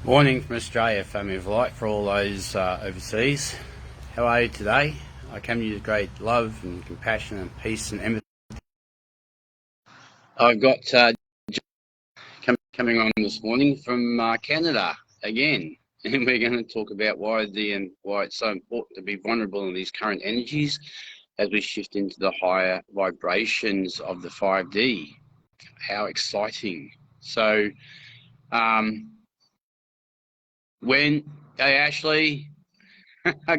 Morning from Australia, family of light, for all those overseas. How are you today? I come to you with great love and compassion and peace and empathy. I've got coming on this morning from Canada again, and we're going to talk about why it's so important to be vulnerable in these current energies as we shift into the higher vibrations of the 5D. How exciting! So, hey Ashley,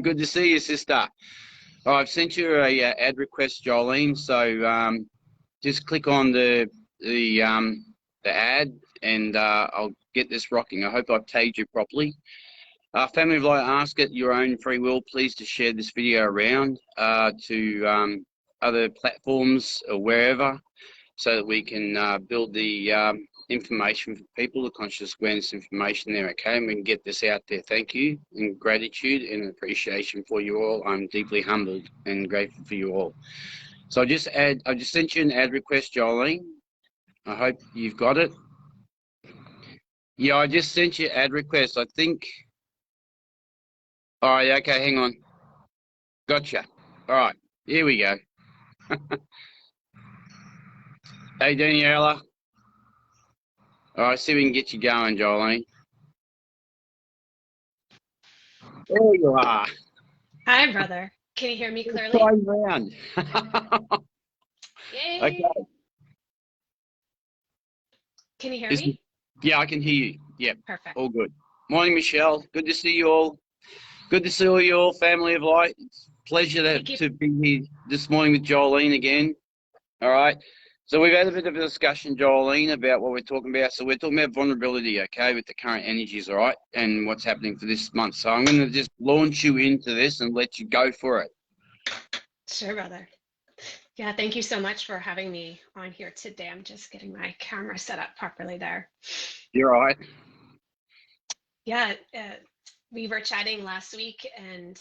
good to see you, sister. I've sent you a ad request, Jolene. So just click on the ad, and I'll get this rocking. I hope I've tagged you properly. Family of Light, ask at your own free will, please, to share this video around to other platforms or wherever, so that we can build the information for people, the conscious awareness information there, okay? And we can get this out there. Thank you, and gratitude and appreciation for you all. I'm deeply humbled and grateful for you all. So I just sent you an ad request, Jolene. I hope you've got it. Yeah, I just sent you ad request, I think. All right, okay, hang on. Gotcha. All right, here we go. Hey, Daniela. All right, see if we can get you going, Jolene. There you are. Hi, brother. Can you hear me clearly? Try round. Yay! Okay. Can you hear me? Yeah, I can hear you. Yep. Perfect. All good. Morning, Michelle. Good to see you all. Good to see all you all, family of light. It's a pleasure to be here this morning with Jolene again. All right. So we've had a bit of a discussion, Jolene, about what we're talking about. So we're talking about vulnerability, okay, with the current energies, all right, and what's happening for this month. So I'm going to just launch you into this and let you go for it. Sure, brother. Yeah, thank you so much for having me on here today. I'm just getting my camera set up properly there. You're all right. Yeah, we were chatting last week, and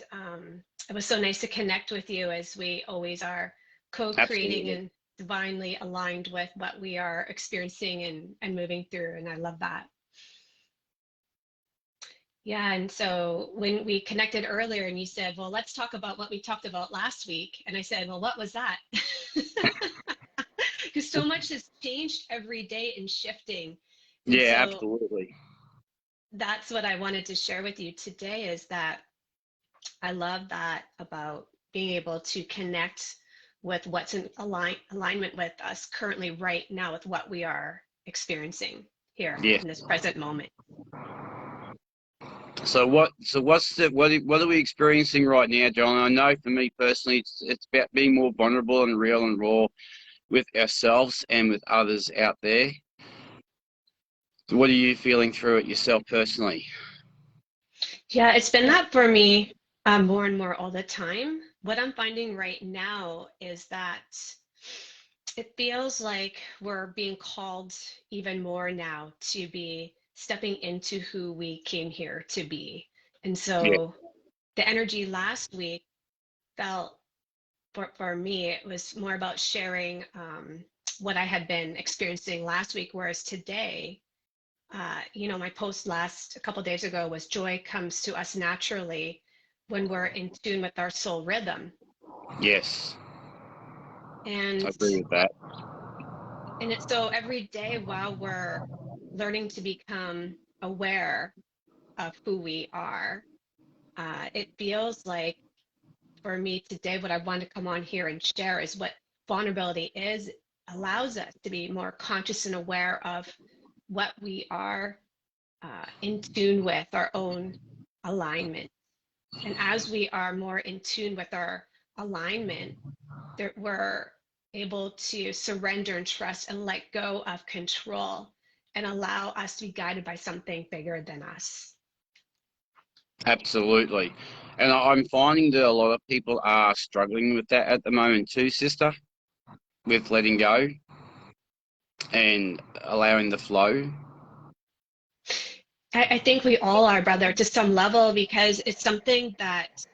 it was so nice to connect with you, as we always are, co-creating and divinely aligned with what we are experiencing and moving through, and I love that. Yeah, and so when we connected earlier and you said, well, let's talk about what we talked about last week. And I said, well, what was that? Because so much has changed every day and shifting. And Yeah, so absolutely. that's what I wanted to share with you today, is that I love that about being able to connect with what's in alignment with us currently right now, with what we are experiencing here in this present moment. So what are we experiencing right now, John? I know for me personally, it's about being more vulnerable and real and raw with ourselves and with others out there. So what are you feeling through it yourself personally? Yeah, it's been that for me more and more all the time. What I'm finding right now is that it feels like we're being called even more now to be stepping into who we came here to be. And so the energy last week felt, for me, it was more about sharing what I had been experiencing last week, whereas today, my post a couple of days ago was joy comes to us naturally when we're in tune with our soul rhythm. Yes. And I agree with that. And it's so every day, while we're learning to become aware of who we are, it feels like, for me today, what I want to come on here and share is what vulnerability is. It allows us to be more conscious and aware of what we are in tune with, our own alignment. And as we are more in tune with our alignment, we're able to surrender and trust and let go of control and allow us to be guided by something bigger than us. Absolutely. And I'm finding that a lot of people are struggling with that at the moment too, sister, with letting go and allowing the flow. I think we all are, brother, to some level, because it's something that,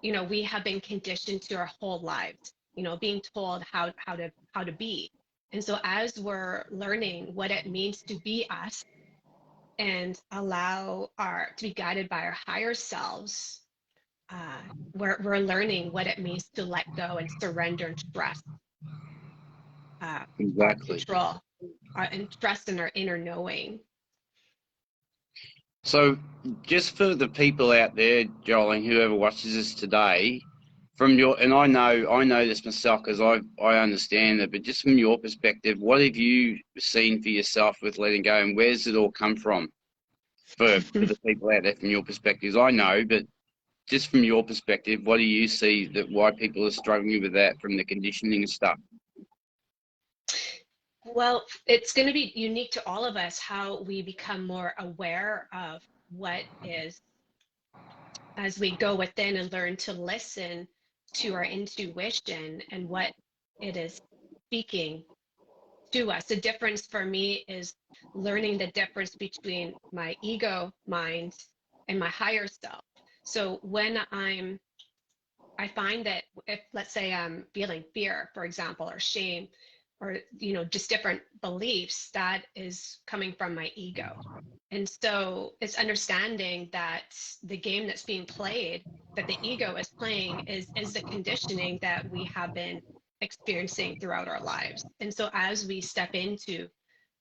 we have been conditioned to our whole lives, being told how to be. And so as we're learning what it means to be us, and allow to be guided by our higher selves, we're learning what it means to let go and surrender and trust our Exactly. control, and trust in our inner knowing. So, just for the people out there, Jolene, whoever watches this today, from your, and I know this myself because I understand it, but just from your perspective, what have you seen for yourself with letting go, and where's it all come from for the people out there from your perspectives? I know, but just from your perspective, what do you see that why people are struggling with that from the conditioning and stuff? Well, it's going to be unique to all of us how we become more aware of what is, as we go within and learn to listen to our intuition and what it is speaking to us. The difference for me is learning the difference between my ego mind and my higher self. So when I find that if, let's say, I'm feeling fear, for example, or shame, or just different beliefs, that is coming from my ego. And so it's understanding that the game that's being played, that the ego is playing, is the conditioning that we have been experiencing throughout our lives. And so as we step into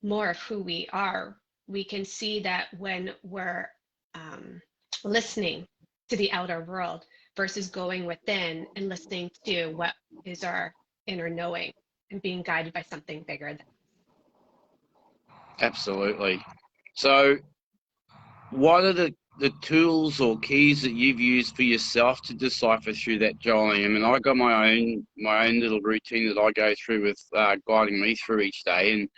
more of who we are, we can see that when we're listening to the outer world versus going within and listening to what is our inner knowing and being guided by something bigger than. Absolutely. So, what are the tools or keys that you've used for yourself to decipher through that, Jolene? I mean, I got my own little routine that I go through with guiding me through each day, and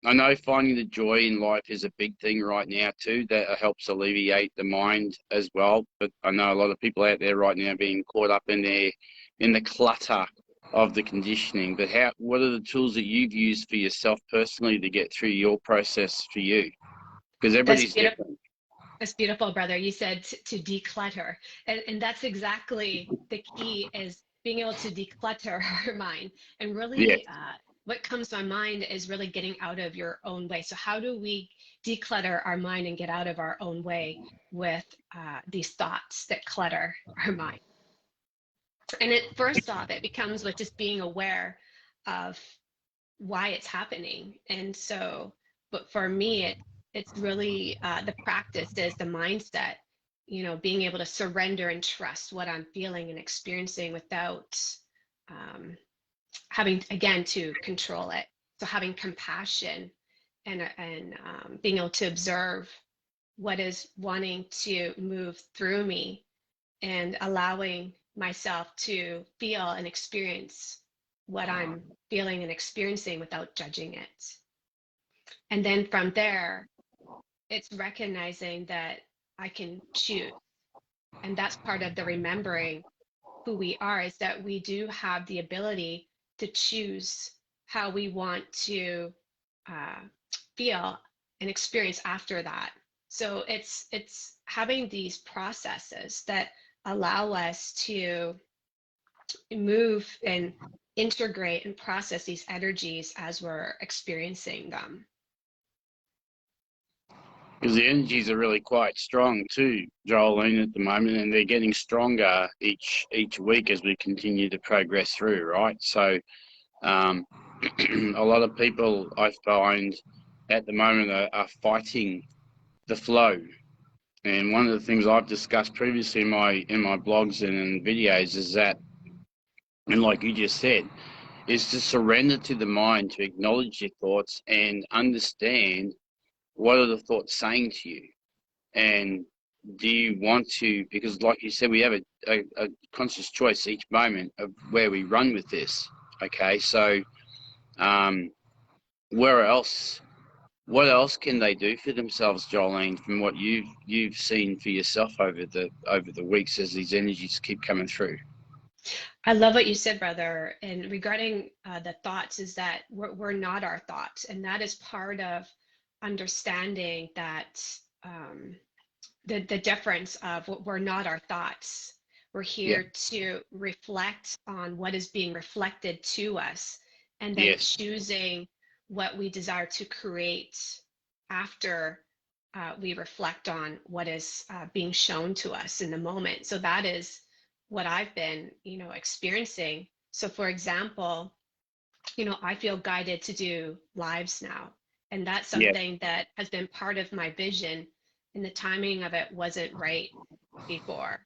I know finding the joy in life is a big thing right now too. That helps alleviate the mind as well. But I know a lot of people out there right now being caught up in the clutter of the conditioning. But what are the tools that you've used for yourself personally to get through your process for you? Because That's everybody's beautiful. different. That's beautiful, brother. You said to declutter, and that's exactly the key, is being able to declutter our mind. And Yeah, really, what comes to my mind is really getting out of your own way. So how do we declutter our mind and get out of our own way with these thoughts that clutter our mind? And first off, it becomes with just being aware of why it's happening. And so, but for me, it's really the practice is the mindset, being able to surrender and trust what I'm feeling and experiencing without having, again, to control it. So having compassion and being able to observe what is wanting to move through me and allowing myself to feel and experience what I'm feeling and experiencing without judging it. And then from there, it's recognizing that I can choose. And that's part of the remembering who we are, is that we do have the ability to choose how we want to uh, feel and experience after that. So it's having these processes that allow us to move and integrate and process these energies as we're experiencing them. because the energies are really quite strong too, Jolene, at the moment, and they're getting stronger each week as we continue to progress through, right? So, a lot of people I find at the moment are fighting the flow. And one of the things I've discussed previously in my blogs and in videos is that, and like you just said, is to surrender to the mind, to acknowledge your thoughts and understand what are the thoughts saying to you. And do you want to, because like you said, we have a conscious choice each moment of where we run with this. Okay, so where else, what else can they do for themselves, Jolene, from what you've seen for yourself over the weeks as these energies keep coming through? I love what you said, brother. And regarding the thoughts, is that we're not our thoughts. And that is part of understanding that the difference of what we're not our thoughts. We're Yeah. here to reflect on what is being reflected to us and then Yes. choosing what we desire to create after we reflect on what is being shown to us in the moment. So that is what I've been, experiencing. So for example, I feel guided to do lives now. And that's Yeah. something that has been part of my vision, and the timing of it wasn't right before.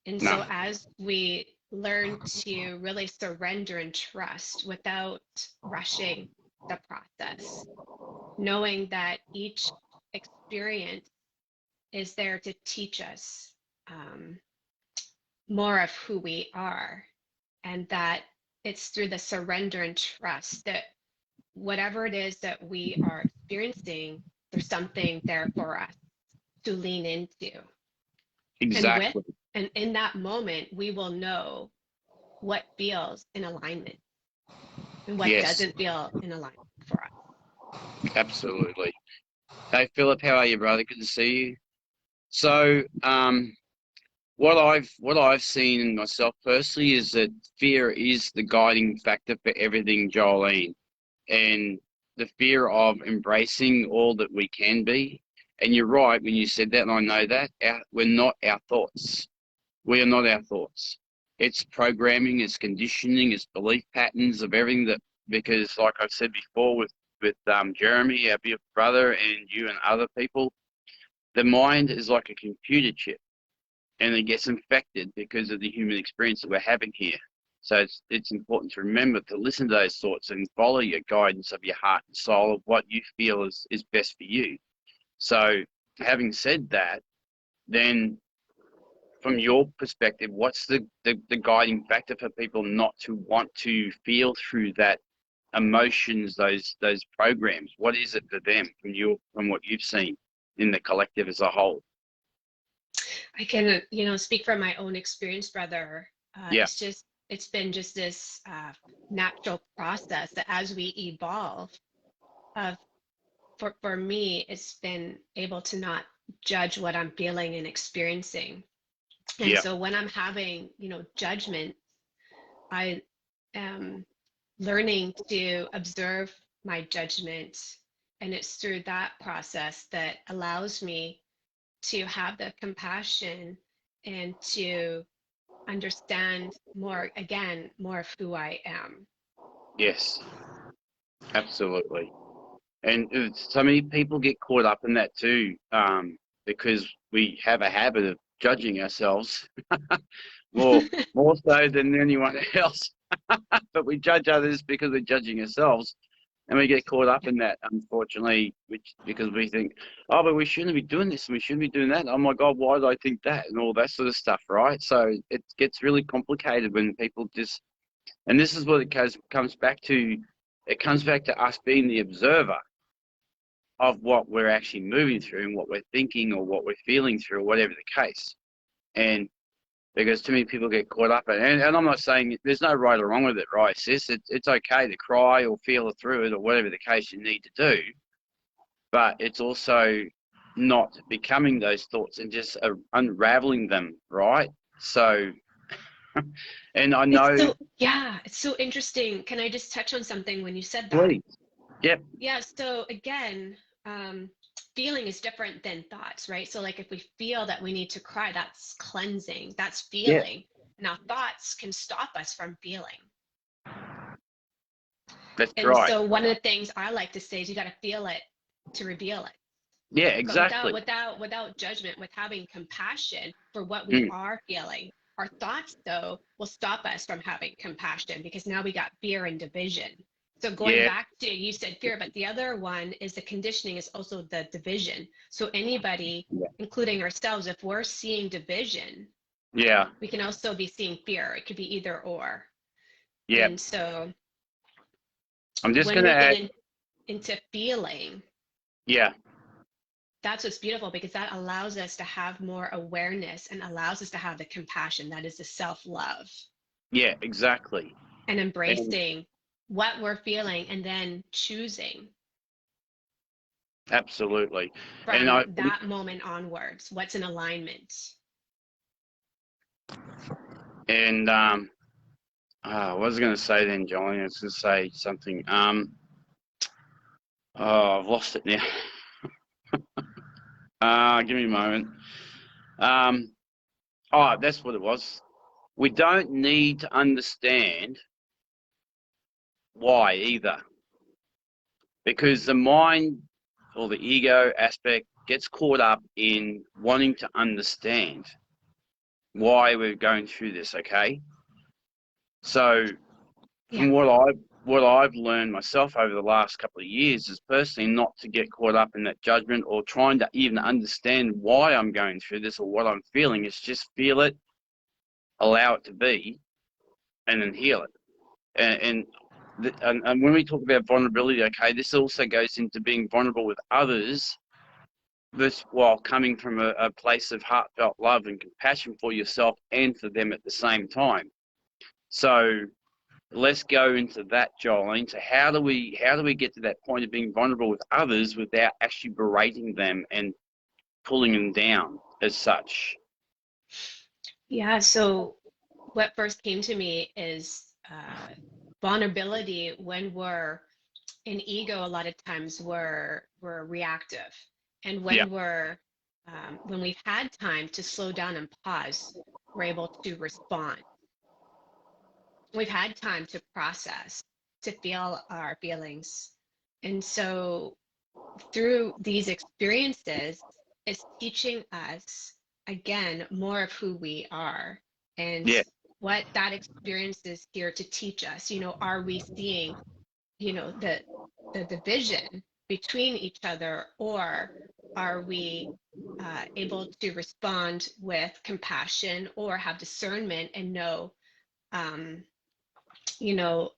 And No. so as we learn to really surrender and trust without rushing the process, knowing that each experience is there to teach us more of who we are, and that it's through the surrender and trust that whatever it is that we are experiencing, there's something there for us to lean into. Exactly. And in that moment, we will know what feels in alignment and what Yes, doesn't feel in alignment for us. absolutely. Hey, Philip, how are you, brother? Good to see you. So, what I've seen in myself personally is that fear is the guiding factor for everything, Jolene, and the fear of embracing all that we can be. And you're right when you said that, and I know that we're not our thoughts. We are not our thoughts. It's programming, it's conditioning, it's belief patterns of everything that, because like I've said before with Jeremy, our beautiful brother, and you and other people, the mind is like a computer chip, and it gets infected because of the human experience that we're having here. So it's important to remember to listen to those thoughts and follow your guidance of your heart and soul of what you feel is best for you. So having said that, then from your perspective, what's the guiding factor for people not to want to feel through that emotions, those programs? What is it for them from what you've seen in the collective as a whole? I can, speak from my own experience, brother. Yeah. It's been just this natural process that as we evolve, uh, for me, it's been able to not judge what I'm feeling and experiencing. And Yeah. so when I'm having, judgment, I am learning to observe my judgment. And it's through that process that allows me to have the compassion and to understand more, again, more of who I am. Yes, absolutely. And so many people get caught up in that too, because we have a habit of judging ourselves more so than anyone else. But we judge others because we're judging ourselves, and we get caught up in that, unfortunately, because we think, oh, but we shouldn't be doing this and we shouldn't be doing that. Oh my God, why did I think that? And all that sort of stuff, right? So it gets really complicated when people just, and this is what it comes back to. It comes back to us being the observer of what we're actually moving through and what we're thinking or what we're feeling through or whatever the case. And because too many people get caught up in it. And I'm not saying there's no right or wrong with it, right, sis? It's okay to cry or feel it through it or whatever the case you need to do. But it's also not becoming those thoughts and just unraveling them, right? So, and I know. It's so interesting. Can I just touch on something when you said that? Please. Yep. Yeah, so again, feeling is different than thoughts, right? So like if we feel that we need to cry, that's cleansing, that's Yeah. feeling. Now thoughts can stop us from feeling. That's And right. so one of the things I like to say is you got to feel it to reveal it. Yeah, But exactly. without judgment, with having compassion for what we are feeling. Our thoughts, though, will stop us from having compassion because now we got fear and division. So going Yeah. back to, you said fear, but the other one is the conditioning is also the division. So anybody, Yeah. including ourselves, if we're seeing division, Yeah. we can also be seeing fear. It could be either or. Yeah. And so I'm just when going to we add. get into feeling, Yeah. that's what's beautiful because that allows us to have more awareness and allows us to have the compassion that is the self-love Yeah, exactly. and And embracing what we're feeling and then choosing absolutely. And from that moment onwards what's in alignment. and what was I going to say then, Jolene? I was going to say something. Oh, I've lost it now. Give me a moment. Oh, that's what it was. We don't need to understand why either, because the mind or the ego aspect gets caught up in wanting to understand why we're going through this. Okay, so Yeah. from what I've learned myself over the last couple of years is personally not to get caught up in that judgment or trying to even understand why I'm going through this or what I'm feeling. It's just feel it, allow it to be, and then heal it. And when we talk about vulnerability, okay, this also goes into being vulnerable with others, this while coming from a place of heartfelt love and compassion for yourself and for them at the same time. So let's go into that, Jolene. So how do we get to that point of being vulnerable with others without actually berating them and pulling them down as such? Yeah. So what first came to me is vulnerability when we're in ego. A lot of times we're reactive, and Yeah, when we've had time to slow down and pause, we're able to respond. We've had time to process, to feel our feelings. And so through these experiences, it's teaching us again more of who we are and yeah, what that experience is here to teach us. Are we seeing, the division between each other, or are we able to respond with compassion or have discernment and know, um,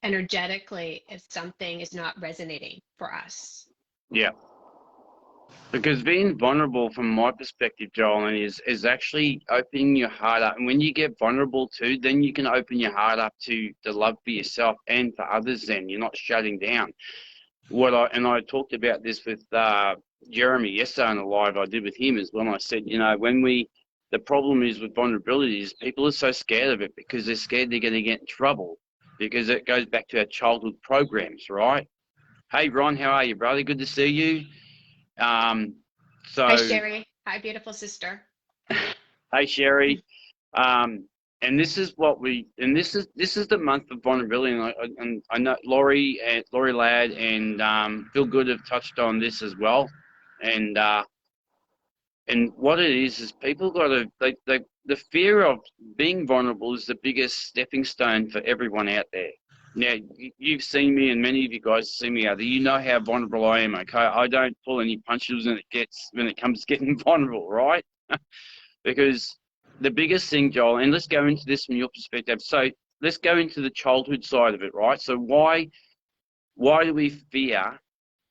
energetically if something is not resonating for us? yeah. Because being vulnerable, from my perspective, Joel, is actually opening your heart up. And when you get vulnerable too, then you can open your heart up to the love for yourself and for others. Then you're not shutting down. I talked about this with Jeremy yesterday on the live I did with him as well. I said, the problem is with vulnerability is people are so scared of it because they're scared they're going to get in trouble, because it goes back to our childhood programs, right? Hey, Ron, how are you, brother? Good to see you. Um, Hi, so, Sherry. Hi, beautiful sister. hey, Sherry. And this is this is the month of vulnerability, and I know Laurie Ladd and Phil Good have touched on this as well, and what it is people got to the fear of being vulnerable is the biggest stepping stone for everyone out there. Now, you've seen me, and many of you guys see me out there. You know how vulnerable I am. Okay, I don't pull any punches when it comes to getting vulnerable, right? Because the biggest thing, Joel, and let's go into this from your perspective. So let's go into the childhood side of it, right? So why do we fear?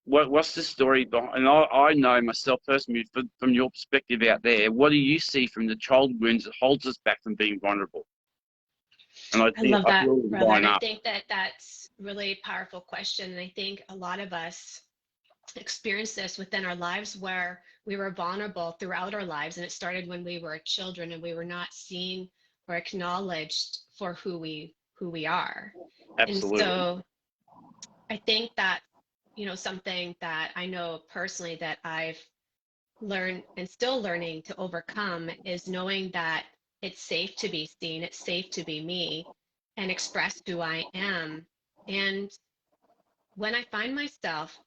What's the story behind? And I know myself personally, from your perspective out there, what do you see from the childhood wounds that holds us back from being vulnerable? And I love I that, feel we brother. line And I up. think that that's really a powerful question. And I think a lot of us experience this within our lives where we were vulnerable throughout our lives. And it started when we were children and we were not seen or acknowledged for who we are. And Absolutely. so I think that, something that I know personally that I've learned and still learning to overcome is knowing that it's safe to be seen, it's safe to be me and express who I am. And when I find myself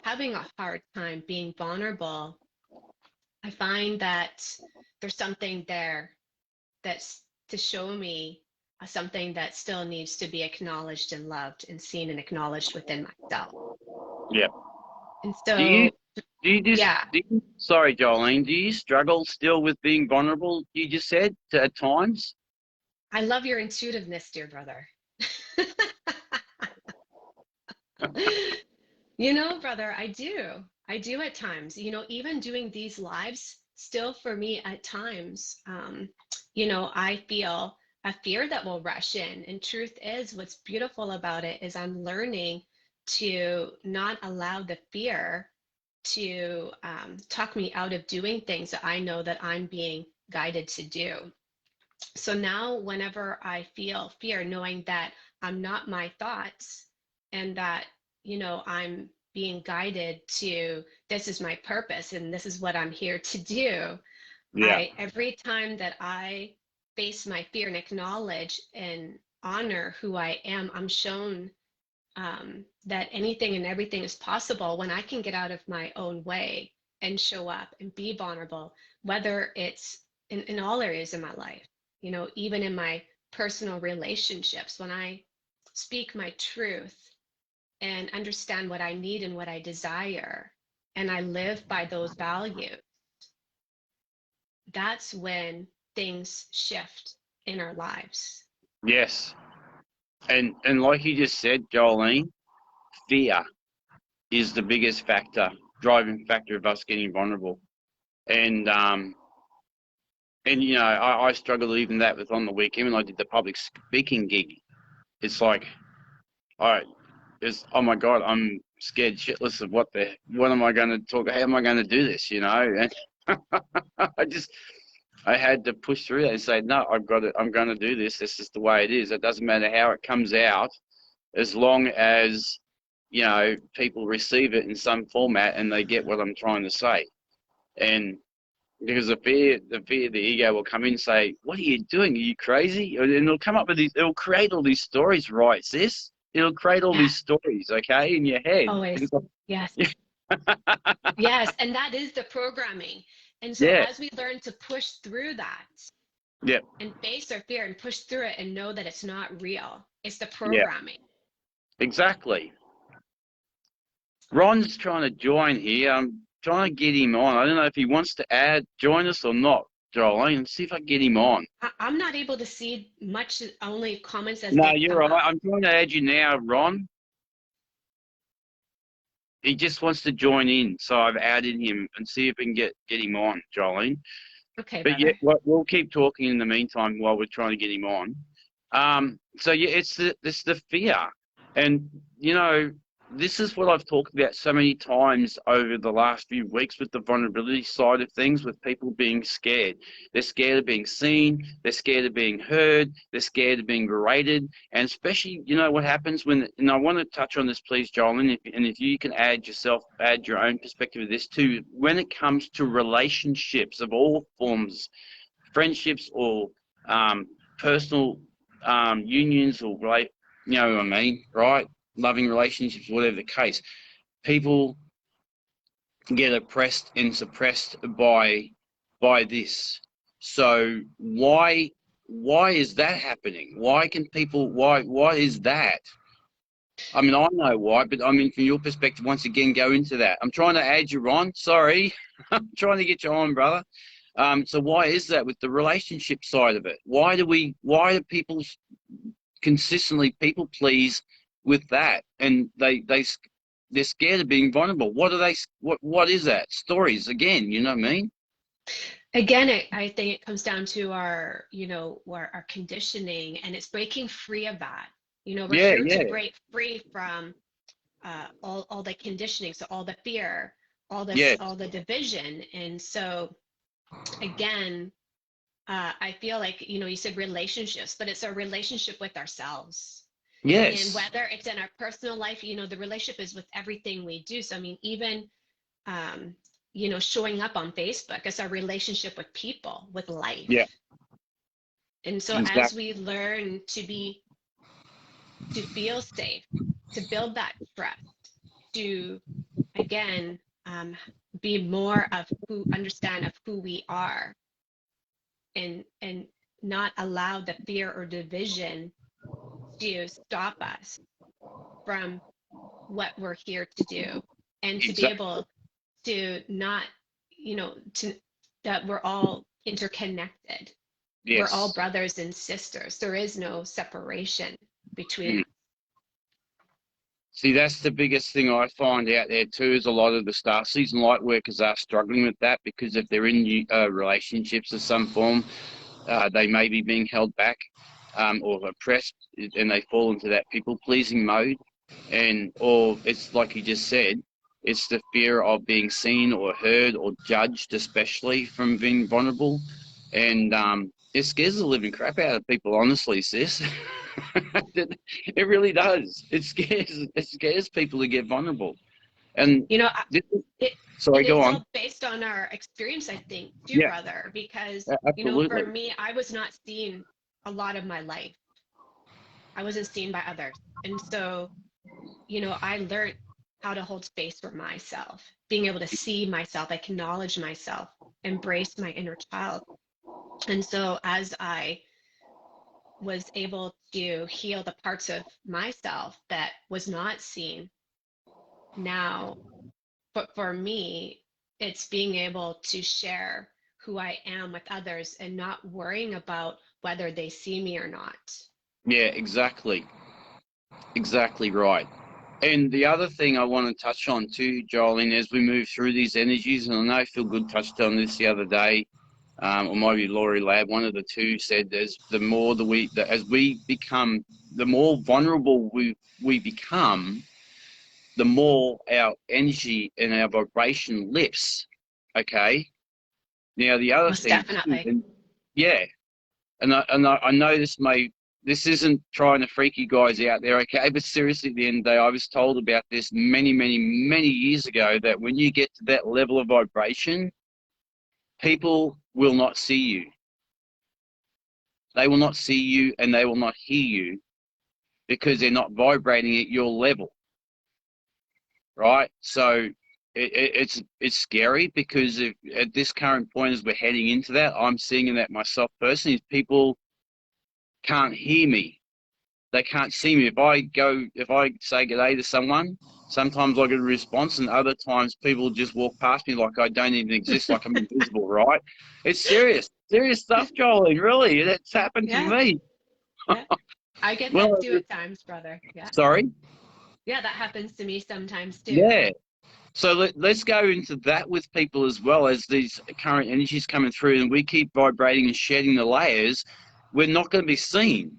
having a hard time being vulnerable, I find that there's something there that's to show me something that still needs to be acknowledged and loved and seen and acknowledged within myself. Yeah. And Do you so, yeah, sorry, Jolene, do you struggle still with being vulnerable? You just said at times. I love your intuitiveness, dear brother. Brother, I do. I do at times. Even doing these lives, still for me at times, I feel a fear that will rush in. And truth is, what's beautiful about it is I'm learning to not allow the fear to talk me out of doing things that I know that I'm being guided to do. So now, whenever I feel fear, knowing that I'm not my thoughts and that, I'm being guided to, this is my purpose and this is what I'm here to do. Yeah. Every time that I face my fear and acknowledge and honor who I am, I'm shown that anything and everything is possible when I can get out of my own way and show up and be vulnerable, whether it's in all areas of my life, you know, even in my personal relationships, when I speak my truth and understand what I need and what I desire, and I live by those values, that's when things shift in our lives. Yes. And like you just said, Jolene, fear is the biggest driving factor of us getting vulnerable. And you know, I struggled even that with on the weekend when I did the public speaking gig. It's like, oh my God, I'm scared shitless of what am I going to talk? How am I going to do this? You know, and I had to push through that and say, no, I'm going to do this. This is the way it is. It doesn't matter how it comes out, as long as, you know, people receive it in some format and they get what I'm trying to say. And because the fear of the ego will come in and say, what are you doing? Are you crazy? And it'll come up with it'll create all these stories, right, sis? It'll create all these stories, okay, in your head. Always. Yes. Yes. And that is the programming. And so Yeah. as we learn to push through that, Yep. and face our fear and push through it and know that it's not real, it's the Yeah. programming. Exactly. Ron's trying to join here. I'm trying to get him on. I don't know if he wants to join us or not, Jolene. Let's see if I can get him on. I'm not able to see much, only comments as No, they you're come right. up. I'm trying to add you now, Ron. He just wants to join in, so I've added him and see if we can get him on, Jolene. Okay, But brother. yeah, we'll keep talking in the meantime while we're trying to get him on. So yeah, it's the fear, and you know, this is what I've talked about so many times over the last few weeks with the vulnerability side of things, with people being scared. They're scared of being seen. They're scared of being heard. They're scared of being berated. And especially, you know, what happens and I want to touch on this, please, Jolene, if you can add your own perspective of this too, when it comes to relationships of all forms, friendships or personal unions or, you know what I mean, right? Loving relationships, whatever the case, people get oppressed and suppressed by this. So why is that happening? Why is that? I mean, I know why, but I mean, from your perspective, once again, go into that. I'm trying to add you on. Sorry, I'm trying to get you on, brother. So why is that with the relationship side of it? Why do people consistently people please with that, and they're scared of being vulnerable? What is that? Stories again, you know what I mean? Again, I think it comes down to our, you know, our conditioning, and it's breaking free of that. You know, we're here to break free from all the conditioning, so all the fear, all the division. And so again, I feel like, you know, you said relationships, but it's a relationship with ourselves. Yes. And whether it's in our personal life, you know, the relationship is with everything we do. So, I mean, even, you know, showing up on Facebook is our relationship with people, with life. Yeah. And so exactly. as we learn to feel safe, to build that trust, to, again, be more of understand of who we are, and not allow the fear or division to stop us from what we're here to do, and to be able to not, you know, to that we're all interconnected. Yes. We're all brothers and sisters. There is no separation between us. See, that's the biggest thing I find out there too, is a lot of the star season light workers are struggling with that, because if they're in relationships of some form, they may be being held back or oppressed, and they fall into that people-pleasing mode. Or it's like you just said, it's the fear of being seen or heard or judged, especially from being vulnerable. And it scares the living crap out of people, honestly, sis. It really does. It scares people to get vulnerable. And You know, this, it sorry, and go it's on. all based on our experience, I think, too, Yeah, brother, because, you know, for absolutely. me, I was not seen a lot of my life. I wasn't seen by others. And so, you know, I learned how to hold space for myself, being able to see myself, acknowledge myself, embrace my inner child. And so as I was able to heal the parts of myself that was not seen, now, but for me, it's being able to share who I am with others and not worrying about whether they see me or not. Yeah, exactly. Exactly right. And the other thing I want to touch on too, Jolene, as we move through these energies, and I know Feel Good touched on this the other day, or maybe Laurie Lab, one of the two said, as the more as we become, the more vulnerable we become, the more our energy and our vibration lifts. Okay. Now the other Most thing too, definitely. and yeah, and I know this isn't trying to freak you guys out there, okay? But seriously, at the end of the day, I was told about this many, many, many years ago that when you get to that level of vibration, people will not see you. They will not see you and they will not hear you because they're not vibrating at your level, right? So it's scary because at this current point, as we're heading into that, I'm seeing that myself personally, is people can't hear me. They can't see me. If I say good day to someone, sometimes I get a response, and other times people just walk past me like I don't even exist, like I'm invisible, right? It's serious stuff, Jolene, really. It's happened to Yeah, me. yeah. I get Well, that too at times, brother. Yeah. sorry? Yeah, that happens to me sometimes too. Yeah. So let's go into that with people as well, as these current energies coming through and we keep vibrating and shedding the layers, we're not going to be seen.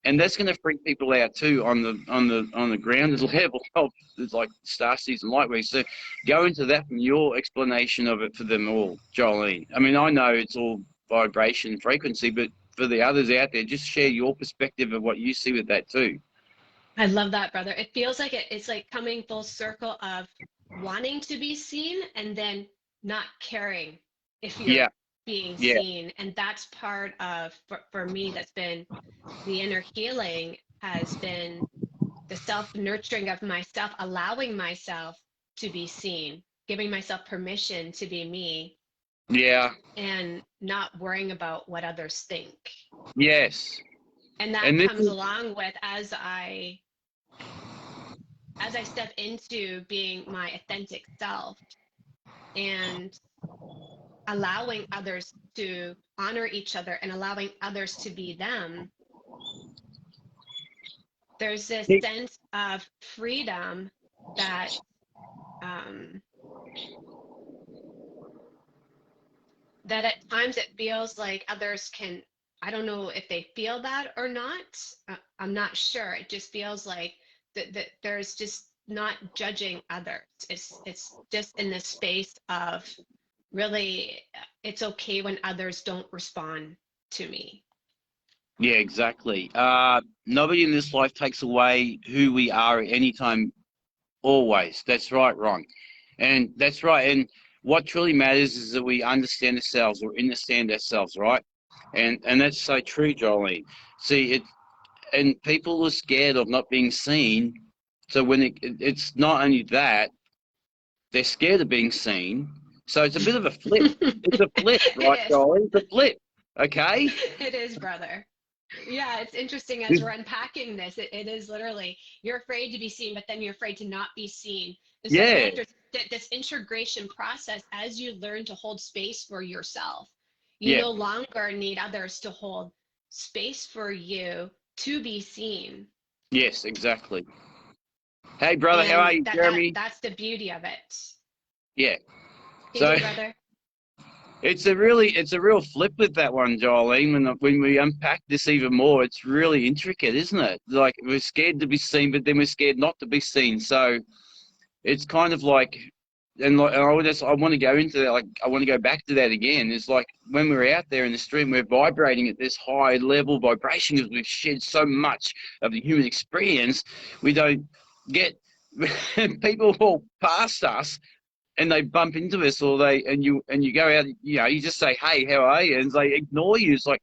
And that's going to freak people out too on the grounded level of it's like star seeds and light waves. So go into that from your explanation of it for them all, Jolene. I mean, I know it's all vibration and frequency, but for the others out there, just share your perspective of what you see with that too. I love that, brother. It feels like it's like coming full circle of wanting to be seen and then not caring if Yeah, you're being yeah, seen. And that's part of, for me, that's been the inner healing has been the self nurturing of myself, allowing myself to be seen, giving myself permission to be me, yeah, and not worrying about what others think. yes. And that And this comes is, along with as I step into being my authentic self and allowing others to honor each other and allowing others to be them, there's this sense of freedom that um, that at times it feels like others can. I don't know if they feel that or not. I'm not sure. It just feels like that there's just not judging others. It's just in this space of really, it's okay when others don't respond to me. yeah, exactly. Nobody in this life takes away who we are at any time, always. That's right, Ron. And that's right. And what truly matters is that we understand ourselves or understand ourselves, right? And that's so true, Jolene. See, and people are scared of not being seen. So when it's not only that, they're scared of being seen. So it's a bit of a flip. It's a flip, right, It is. Jolene? It's a flip. Okay? It is, brother. Yeah, it's interesting as we're unpacking this. It is literally you're afraid to be seen, but then you're afraid to not be seen. And so Yeah, this integration process, as you learn to hold space for yourself, you yeah. no longer need others to hold space for you to be seen. Yes, exactly. Hey, brother, how are And you, Jeremy? that's the beauty of it. Yeah. So Continue, brother. it's a real flip with that one, Jolene. When we unpack this even more, it's really intricate, isn't it? Like we're scared to be seen, but then we're scared not to be seen. So it's kind of like, and I want to go into that. Like I want to go back to that again. It's like when we're out there in the stream, we're vibrating at this high level vibration because we've shed so much of the human experience. We don't get people walk past us and they bump into us, or you go out, you just say, "Hey, how are you?" and they ignore you. It's like,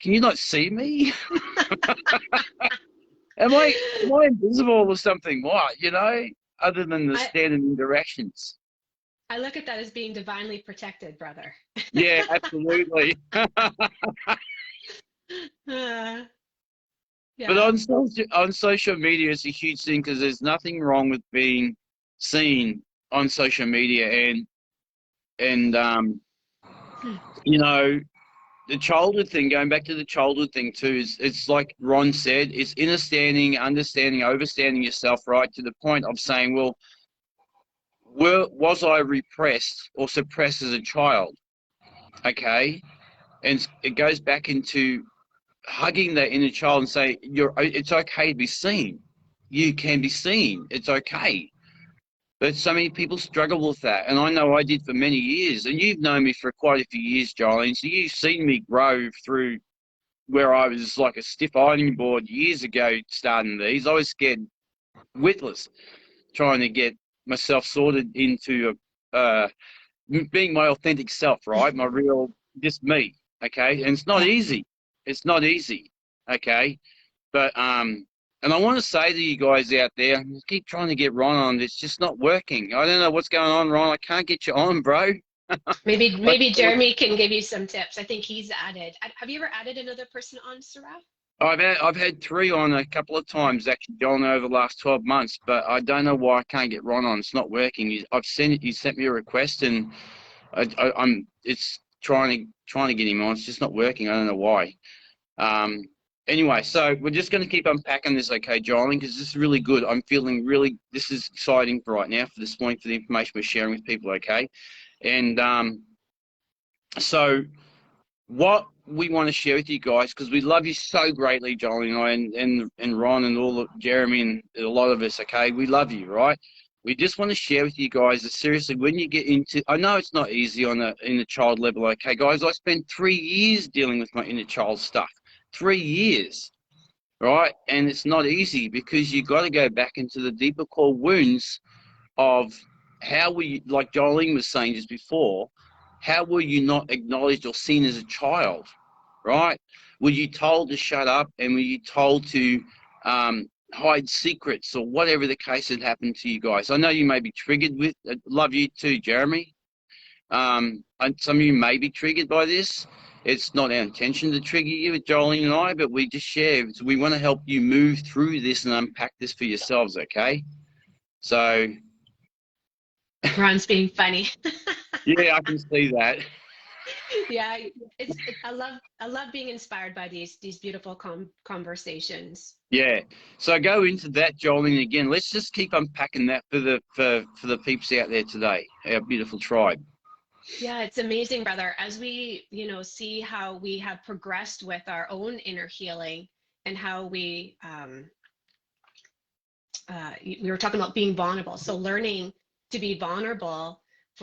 can you not see me? Am I invisible or something? What, other than the I, standard interactions? I look at that as being divinely protected, brother. Yeah, absolutely. But Yeah. on social media, it's a huge thing because there's nothing wrong with being seen on social media, and Hmm. you know the childhood thing. Going back to the childhood thing too, is it's like Ron said, it's understanding, overstanding yourself, right, to the point of saying, well, was I repressed or suppressed as a child? Okay, and it goes back into hugging that inner child and say, it's okay to be seen. You can be seen. It's okay. But so many people struggle with that, and I know I did for many years. And you've known me for quite a few years, Jolene, so you've seen me grow through where I was like a stiff ironing board years ago starting these. I was scared witless trying to get myself sorted into being my authentic self, right? My real, just me, okay? And it's not Yeah. easy. It's not easy, okay? But and I want to say to you guys out there, keep trying to get Ron on. It's just not working. I don't know what's going on, Ron. I can't get you on, bro. Maybe Jeremy can give you some tips. I think he's added. Have you ever added another person on, Sarah? I've had three on a couple of times actually, John, over the last 12 months, but I don't know why I can't get Ron on. It's not working. I've sent it. He sent me a request, and I'm it's trying to get him on. It's just not working. I don't know why. Um, anyway, so we're just going to keep unpacking this, okay, Jolene, because this is really good. I'm feeling really. This is exciting for right now for this morning for the information we're sharing with people, okay, and so what we want to share with you guys, because we love you so greatly, Jolene and I, and Ron and all of Jeremy and a lot of us, okay? We love you, right? We just want to share with you guys that seriously, when you get into, I know it's not easy on the inner child level, okay, guys? I spent 3 years dealing with my inner child stuff, 3 years, right? And it's not easy because you got to go back into the deeper core wounds of how we, like Jolene was saying just before, how were you not acknowledged or seen as a child, right? Were you told to shut up, and were you told to hide secrets, or whatever the case had happened to you guys? I know you may be triggered with, love you too, Jeremy. And some of you may be triggered by this. It's not our intention to trigger you, Jolene and I, but we just share. So we want to help you move through this and unpack this for yourselves, okay? So Ron's being funny. yeah, I can see that. Yeah, I love being inspired by these beautiful conversations. Yeah. So go into that, Jolene, again. Let's just keep unpacking that for the peeps out there today, our beautiful tribe. Yeah, it's amazing, brother, as we, see how we have progressed with our own inner healing and how we were talking about being vulnerable. So learning to be vulnerable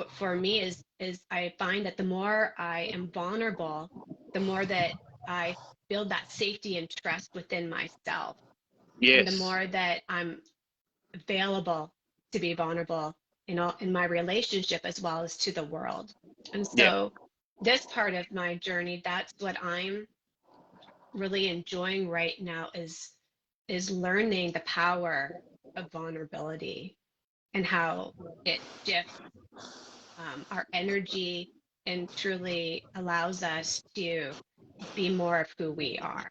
for me is I find that the more I am vulnerable, the more that I build that safety and trust within myself, and the Yes. more that I'm available to be vulnerable in my relationship as well as to the world. And Yeah. so this part of my journey, that's what I'm really enjoying right now, is learning the power of vulnerability and how it shifts our energy and truly allows us to be more of who we are.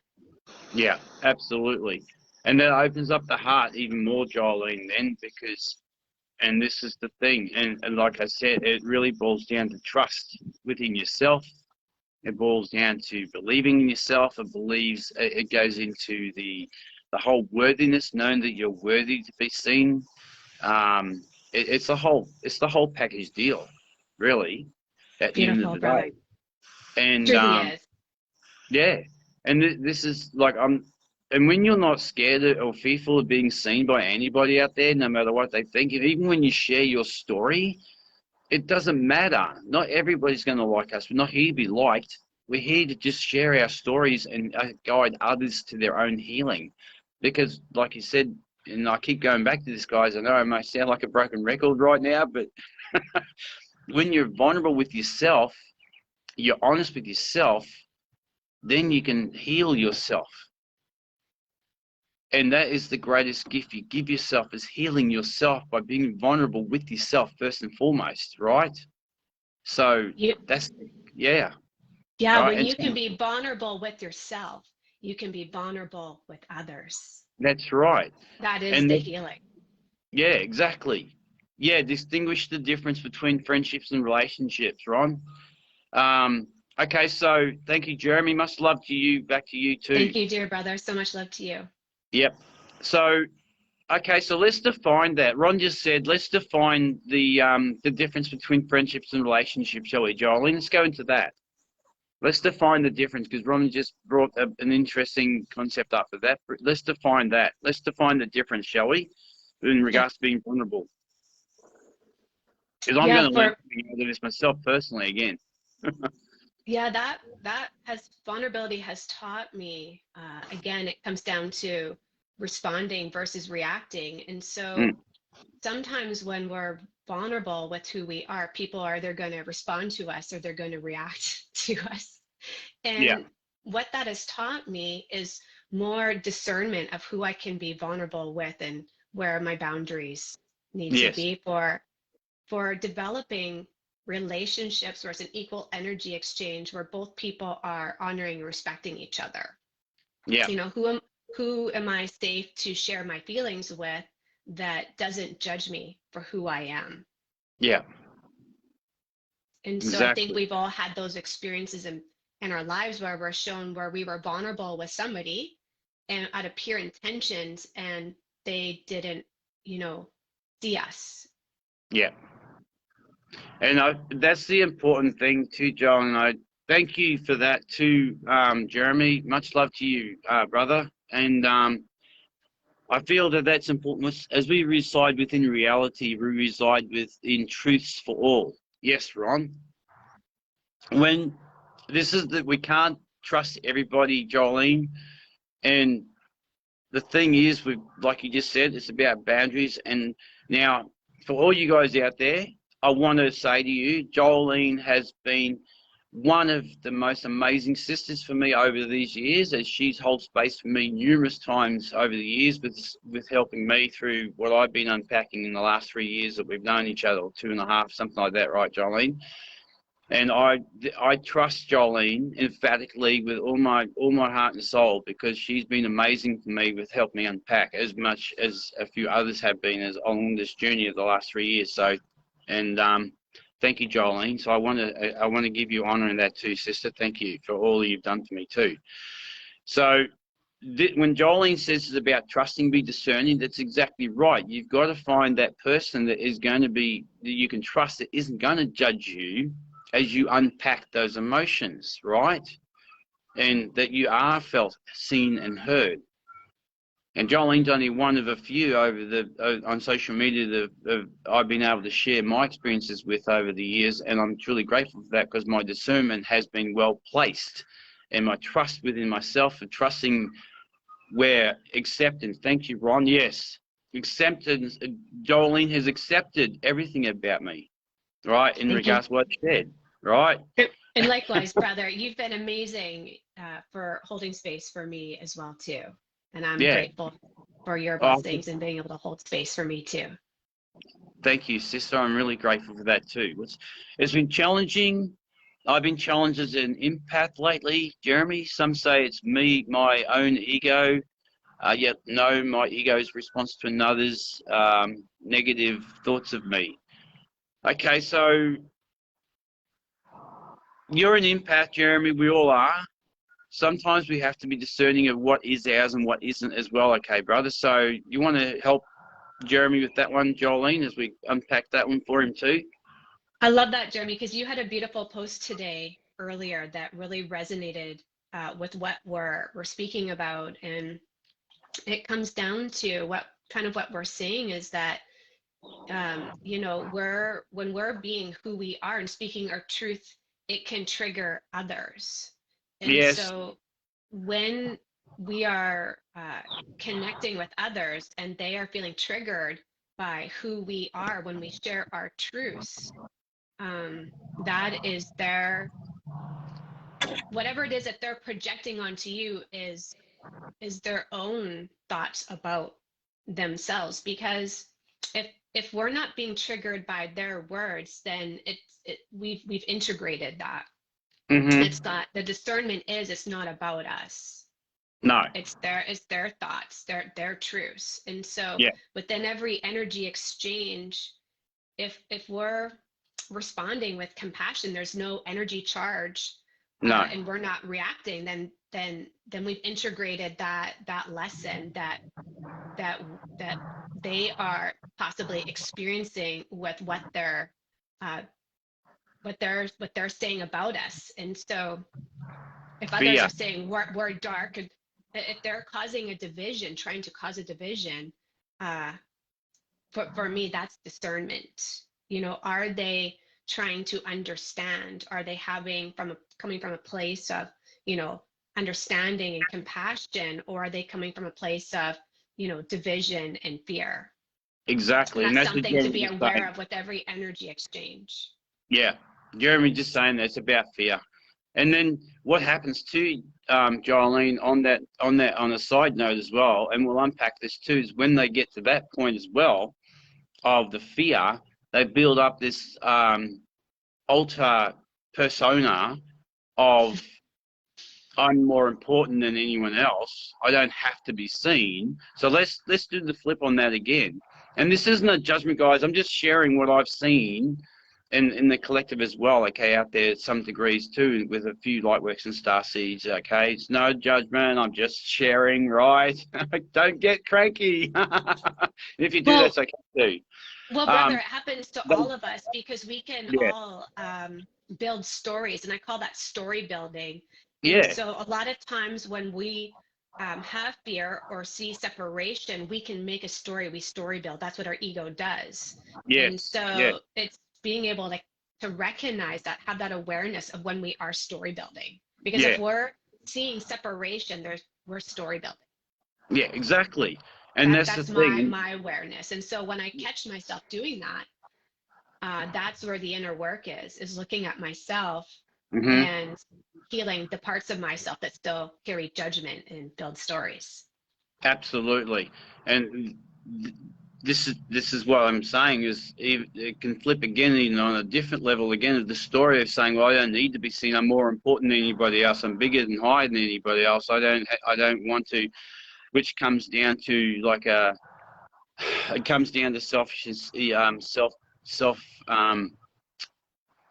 Yeah, absolutely. And that opens up the heart even more, Jolene, then, because, and this is the thing, and like I said, it really boils down to trust within yourself. It boils down to believing in yourself. It goes into the whole worthiness, knowing that you're worthy to be seen. Um, it's the whole package deal, really, at the end of Beautiful, the brother. day. And Truly is. yeah, and this is like and when you're not scared or fearful of being seen by anybody out there, no matter what they think, and even when you share your story, it doesn't matter. Not everybody's going to like us. We're not here to be liked. We're here to just share our stories and guide others to their own healing. Because, like you said, and I keep going back to this, guys. I know I may sound like a broken record right now, but when you're vulnerable with yourself, you're honest with yourself, then you can heal yourself. And that is the greatest gift you give yourself, is healing yourself by being vulnerable with yourself first and foremost, right? So You, that's, yeah. yeah, Right. when And you can so, be vulnerable with yourself, you can be vulnerable with others. that's right. That is And the that, healing. yeah, exactly. Yeah, distinguish the difference between friendships and relationships, Ron. Okay, so thank you, Jeremy. Much love to you. Back to you too. Thank you, dear brother. So much love to you. Yep. So, okay, so let's define that. Ron just said, let's define the difference between friendships and relationships, shall we, Jolene? Let's go into that. Let's define the difference, because Ron just brought an interesting concept up for that. Let's define that. Let's define the difference, shall we, in Yeah. regards to being vulnerable? Because I'm Yeah, going to learn for something out of this myself personally again. yeah, that has vulnerability has taught me. Again, it comes down to responding versus reacting. And so Mm, sometimes when we're vulnerable with who we are, people are either going to respond to us or they're going to react to us. yeah, And what that has taught me is more discernment of who I can be vulnerable with and where my boundaries need to yes, be for developing relationships where it's an equal energy exchange where both people are honoring and respecting each other. yeah, You know, who am I safe to share my feelings with that doesn't judge me for who I am? yeah, And so I think exactly. we've all had those experiences in our lives where we're shown where we were vulnerable with somebody and out of pure intentions and they didn't, you know, see us. Yeah. And that's the important thing too, Joel. And I thank you for that too, Jeremy. Much love to you, brother. And I feel that that's important. As we reside within reality, we reside within truths for all. Yes, Ron. When this is that we can't trust everybody, Jolene. And the thing is, like you just said, it's about boundaries. And now, for all you guys out there, I want to say to you, Jolene has been one of the most amazing sisters for me over these years, as she's held space for me numerous times over the years with helping me through what I've been unpacking in the last 3 years that we've known each other, or 2.5, something like that, right, Jolene? And I trust Jolene emphatically with all my heart and soul, because she's been amazing for me with helping me unpack as much as a few others have been as along this journey of the last 3 years. So, and thank you, Jolene. So I want to give you honor in that too, sister. Thank you for all you've done for me too. So when Jolene says it's about trusting, be discerning, that's exactly right. You've got to find that person that is going to be, that you can trust, that isn't going to judge you as you unpack those emotions, right? And that you are felt, seen, and heard. And Jolene's only one of a few on social media that I've been able to share my experiences with over the years, and I'm truly grateful for that, because my discernment has been well placed, and my trust within myself and trusting where acceptance. Thank you, Ron. Yes, acceptance. Jolene has accepted everything about me, right, in Thank you. regards to what I said, right? And likewise, brother, you've been amazing for holding space for me as well too. And I'm Yeah. grateful for your Oh, blessings and being able to hold space for me too. thank you, sister. I'm really grateful for that too. It's been challenging. I've been challenged as an empath lately, Jeremy. Some say it's me, my own ego. Yet no, my ego's response to another's negative thoughts of me. Okay, so you're an empath, Jeremy. We all are. Sometimes we have to be discerning of what is ours and what isn't as well. Okay, brother. So you want to help Jeremy with that one, Jolene, as we unpack that one for him too? I love that, Jeremy, because you had a beautiful post today earlier that really resonated with what we're speaking about. And it comes down to what we're saying is that you know, when we're being who we are and speaking our truth, it can trigger others. And Yes. so when we are connecting with others and they are feeling triggered by who we are when we share our truths, that is whatever it is that they're projecting onto you is their own thoughts about themselves. Because if we're not being triggered by their words, then we've integrated that. Mm-hmm. It's not, the discernment is, it's not about us. No. It's their thoughts, their truths. And so Yeah. within every energy exchange, if we're responding with compassion, there's no energy charge, No. and we're not reacting, then we've integrated that lesson that that they are possibly experiencing with uh, what they're saying about us. And so if others Fear. are saying we're dark, and if they're causing a division, trying to cause a division, uh, for me, that's discernment. Are they trying to understand? Are they coming from a place of, understanding and compassion, or are they coming from a place of, division and fear? And Exactly. And that's that's what something to Jeremy be just aware saying. of with every energy exchange. Yeah. Jeremy just saying that's about fear. And then what happens too, Jolene, on a side note as well, and we'll unpack this too, is when they get to that point as well of the fear, they build up this alter persona of I'm more important than anyone else. I don't have to be seen. So let's do the flip on that again. And this isn't a judgment, guys. I'm just sharing what I've seen in the collective as well, okay, out there at some degrees too, with a few lightworks and star seeds, okay? It's no judgment. I'm just sharing, right? Don't get cranky. If you do, Well, that's okay too. brother, Um, it happens to but all of us because we can yeah, all build stories, and I call that story building. And yeah, so, a lot of times when we have fear or see separation, we can make a story. We story build. That's what our ego does. And yes, yeah, so, it's being able to recognize that, have that awareness of when we are story building. Because if yeah, we're seeing separation, we're story building. yeah, exactly. And that's the That's thing. my awareness. And so when I catch myself doing that, that's where the inner work is looking at myself Hmm. and healing the parts of myself that still carry judgment and build stories. Absolutely. And this is what I'm saying is it can flip again, even on a different level again of the story of saying, well, I don't need to be seen. I'm more important than anybody else. I'm bigger and higher than anybody else. I don't want to, which comes down to it comes down to selfishness, self um,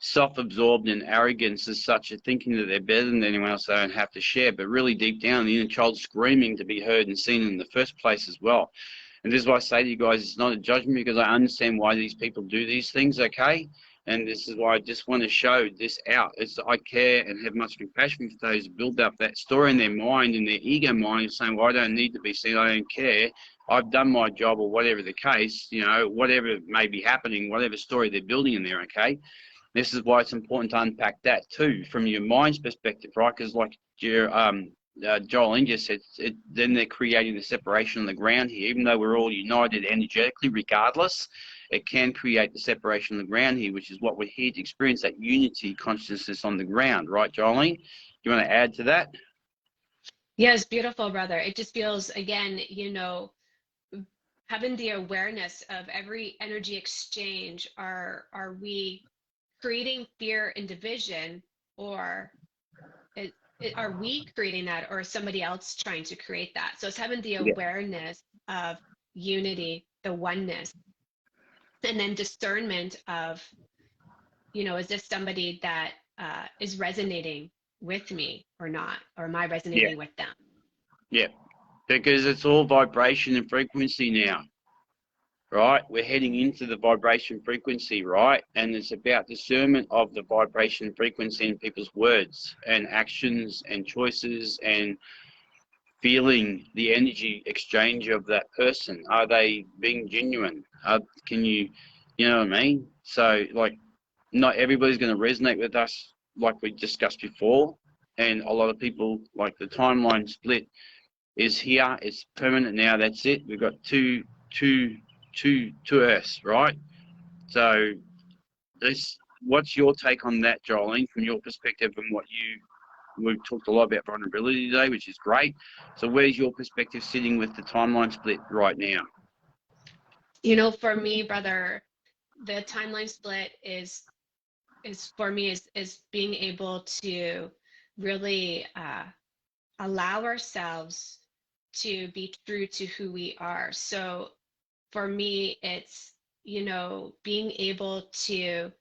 self-absorbed and arrogance as such, of thinking that they're better than anyone else, they don't have to share. But really deep down, the inner child screaming to be heard and seen in the first place as well. And this is why I say to you guys, it's not a judgment, because I understand why these people do these things, okay? And this is why I just want to show this out. I care and have much compassion for those who build up that story in their mind, in their ego mind, saying, well, I don't need to be seen, I don't care. I've done my job, or whatever the case, whatever may be happening, whatever story they're building in there, okay? This is why it's important to unpack that too, from your mind's perspective, right? Because like Jolene just said, then they're creating the separation on the ground here. Even though we're all united energetically, regardless, it can create the separation on the ground here, which is what we're here to experience, that unity consciousness on the ground, right, Jolene? Do you want to add to that? Yes, beautiful, brother. It just feels, again, having the awareness of every energy exchange. Are we creating fear and division, or are we creating that, or is somebody else trying to create that? So it's having the Yeah. awareness of unity, the oneness, and then discernment of, is this somebody that is resonating with me or not, or am I Yeah. resonating with them? Yeah. Because it's all vibration and frequency now. Right? We're heading into the vibration frequency, right? And it's about discernment of the vibration frequency in people's words and actions and choices, and feeling the energy exchange of that person. Are they being genuine? Can you know what I mean? So, like, not everybody's going to resonate with us, like we discussed before. And a lot of people, like the timeline split, is here. It's permanent now. That's it. We've got two Earths, right? So what's your take on that, Jolene, from your perspective and we've talked a lot about vulnerability today, which is great. So where's your perspective sitting with the timeline split right now? You know, for me, brother, the timeline split is for me is being able to really allow ourselves to be true to who we are. So for me, it's, you know, being able to,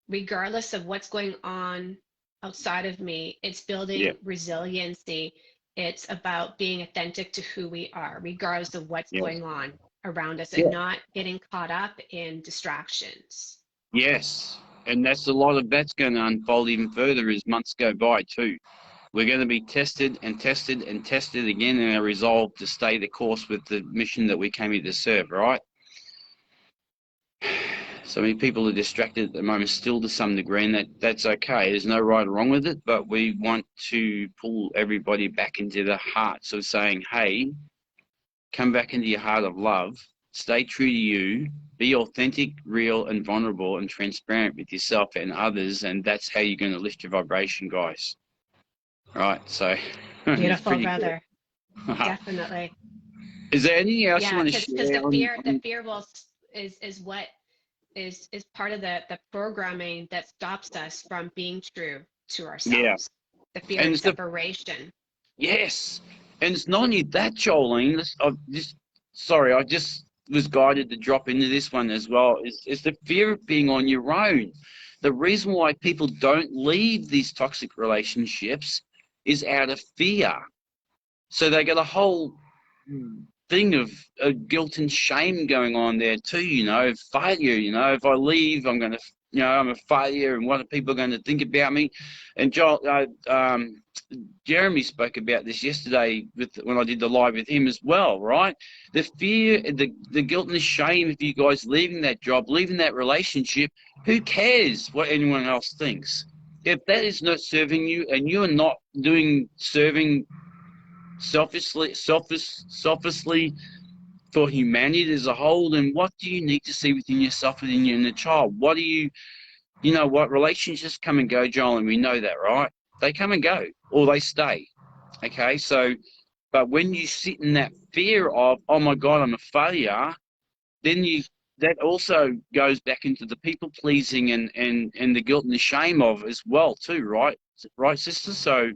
regardless of what's going on outside of me, it's building resiliency. It's about being authentic to who we are, regardless of what's going on around us, and not getting caught up in distractions. Yes. And that's that's going to unfold even further as months go by too. We're going to be tested and tested and tested again in our resolve to stay the course with the mission that we came here to serve, right? So many people are distracted at the moment still to some degree, and that's okay. There's no right or wrong with it, but we want to pull everybody back into the hearts of saying, hey, come back into your heart of love, stay true to you, be authentic, real, and vulnerable and transparent with yourself and others, and that's how you're going to lift your vibration, guys. Right, so beautiful, brother. Definitely. Is there anything else you want to share? Because the fear is what is part of the programming that stops us from being true to ourselves. Yeah. The fear of separation. Yes. And it's not only that, Jolene. I just was guided to drop into this one as well. It's the fear of being on your own. The reason why people don't leave these toxic relationships is out of fear. So they got a whole thing of guilt and shame going on there too, you know, failure, you know, if I leave, I'm going to, you know, I'm a failure and what are people going to think about me? And Jeremy spoke about this yesterday when I did the live with him as well, right? The fear, the guilt and the shame of you guys leaving that job, leaving that relationship, who cares what anyone else thinks? If that is not serving you and you are not serving selfishly for humanity as a whole, then what do you need to see within yourself, within your inner child? What do you know what? Relationships come and go, Joel, and we know that, right? They come and go, or they stay. Okay, so, but when you sit in that fear of, oh my God, I'm a failure, then that also goes back into the people pleasing and the guilt and the shame of as well too, right? Right, sister? So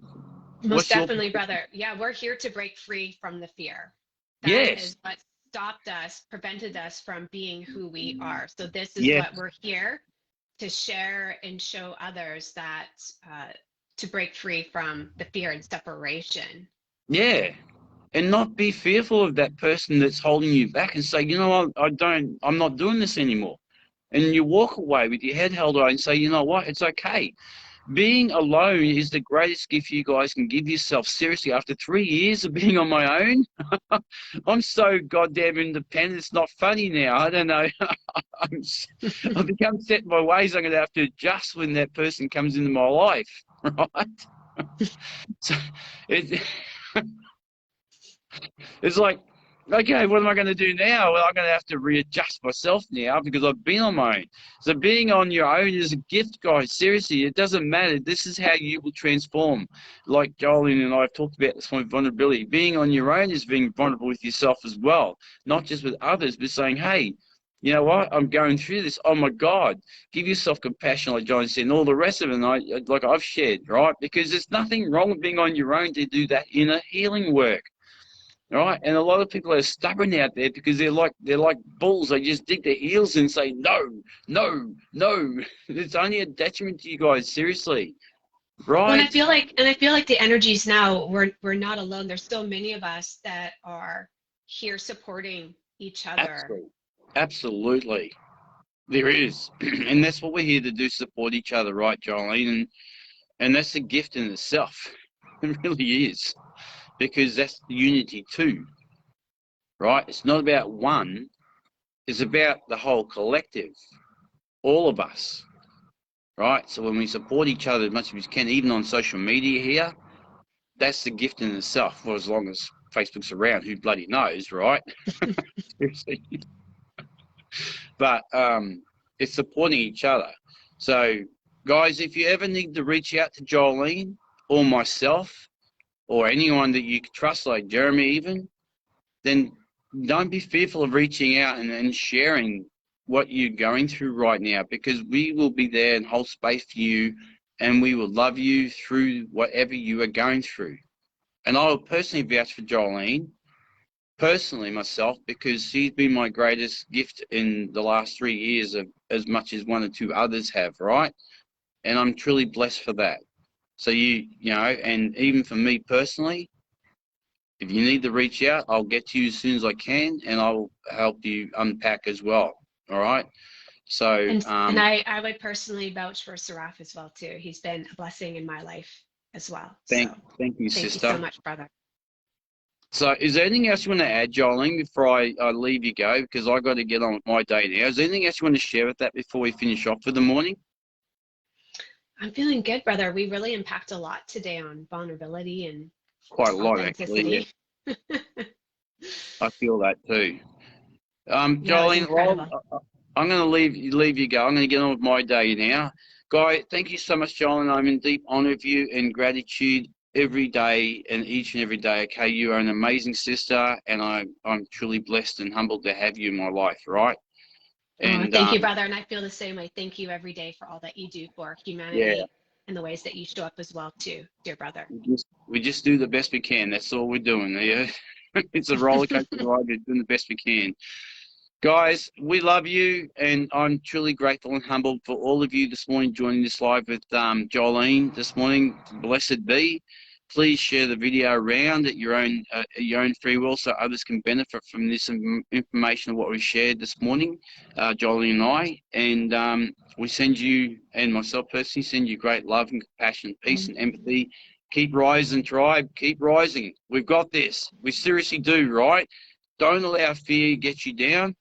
most definitely, brother. Yeah, we're here to break free from the fear. That is what stopped us, prevented us from being who we are. So this is what we're here to share and show others, that to break free from the fear and separation. Yeah. And not be fearful of that person that's holding you back, and say, you know what, I'm not doing this anymore. And you walk away with your head held high and say, you know what, it's okay. Being alone is the greatest gift you guys can give yourself. Seriously, after 3 years of being on my own, I'm so goddamn independent. It's not funny now. I don't know. I've become set in my ways. I'm going to have to adjust when that person comes into my life, right? So it's like, okay, what am I going to do now? Well, I'm going to have to readjust myself now because I've been on my own. So being on your own is a gift, guys. Seriously, it doesn't matter. This is how you will transform. Like Jolene and I have talked about this one, vulnerability. Being on your own is being vulnerable with yourself as well, not just with others, but saying, hey, you know what? I'm going through this. Oh my God. Give yourself compassion, like John said, and all the rest of it, like I've shared, right? Because there's nothing wrong with being on your own to do that inner healing work. Right, and a lot of people are stubborn out there because they're like bulls. They just dig their heels in and say no, no, no. It's only a detriment to you guys. Seriously, right? Well, and I feel like the energies now, we're not alone. There's so many of us that are here supporting each other. Absolutely. There is, and that's what we're here to do: support each other, right, Jolene? And that's a gift in itself. It really is. Because that's the unity too, right? It's not about one, it's about the whole collective, all of us, right? So when we support each other as much as we can, even on social media here, that's the gift in itself, for as long as Facebook's around, who bloody knows, right? Seriously. But it's supporting each other. So, guys, if you ever need to reach out to Jolene or myself or anyone that you trust, like Jeremy even, then don't be fearful of reaching out and sharing what you're going through right now, because we will be there and hold space for you, and we will love you through whatever you are going through. And I will personally vouch for Jolene, personally myself, because she's been my greatest gift in the last 3 years, of as much as one or two others have, right? And I'm truly blessed for that. So you know, and even for me personally, if you need to reach out, I'll get to you as soon as I can, and I'll help you unpack as well. All right. So And I would personally vouch for Saraf as well too. He's been a blessing in my life as well. So thank you, thank you so sister. much, brother. So is there anything else you want to add, Jolene, before I leave you go? Because I got to get on with my day now. Is there anything else you want to share with that before we finish off for the morning? I'm feeling good, brother. We really unpacked a lot today on vulnerability and Quite a lot, actually. authenticity. Yeah. I feel that too. Yeah, it was Jolene, incredible. I'm going to leave you go. I'm going to get on with my day now. Guy, thank you so much, Jolene. I'm in deep honor of you and gratitude every day and each and every day. Okay, you are an amazing sister, and I'm truly blessed and humbled to have you in my life, right? Oh, And thank you, brother. And I feel the same way. Thank you every day for all that you do for yeah, humanity and the ways that you show up as well, too, dear brother. we just do the best we can. That's all we're doing. Yeah. It's a roller coaster ride. We're doing the best we can. Guys, we love you, and I'm truly grateful and humbled for all of you this morning joining this live with Jolene this morning. Blessed be. Please share the video around at your own free will, so others can benefit from this information of what we shared this morning, Jolene and I. And we send you, and myself personally, send you great love and compassion, peace and empathy. Keep rising, tribe. Keep rising. We've got this. We seriously do, right? Don't allow fear to get you down.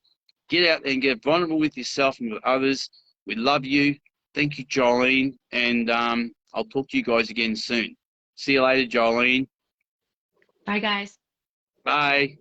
Get out there and get vulnerable with yourself and with others. We love you. Thank you, Jolene. And I'll talk to you guys again soon. See you later, Jolene. Bye, guys. Bye.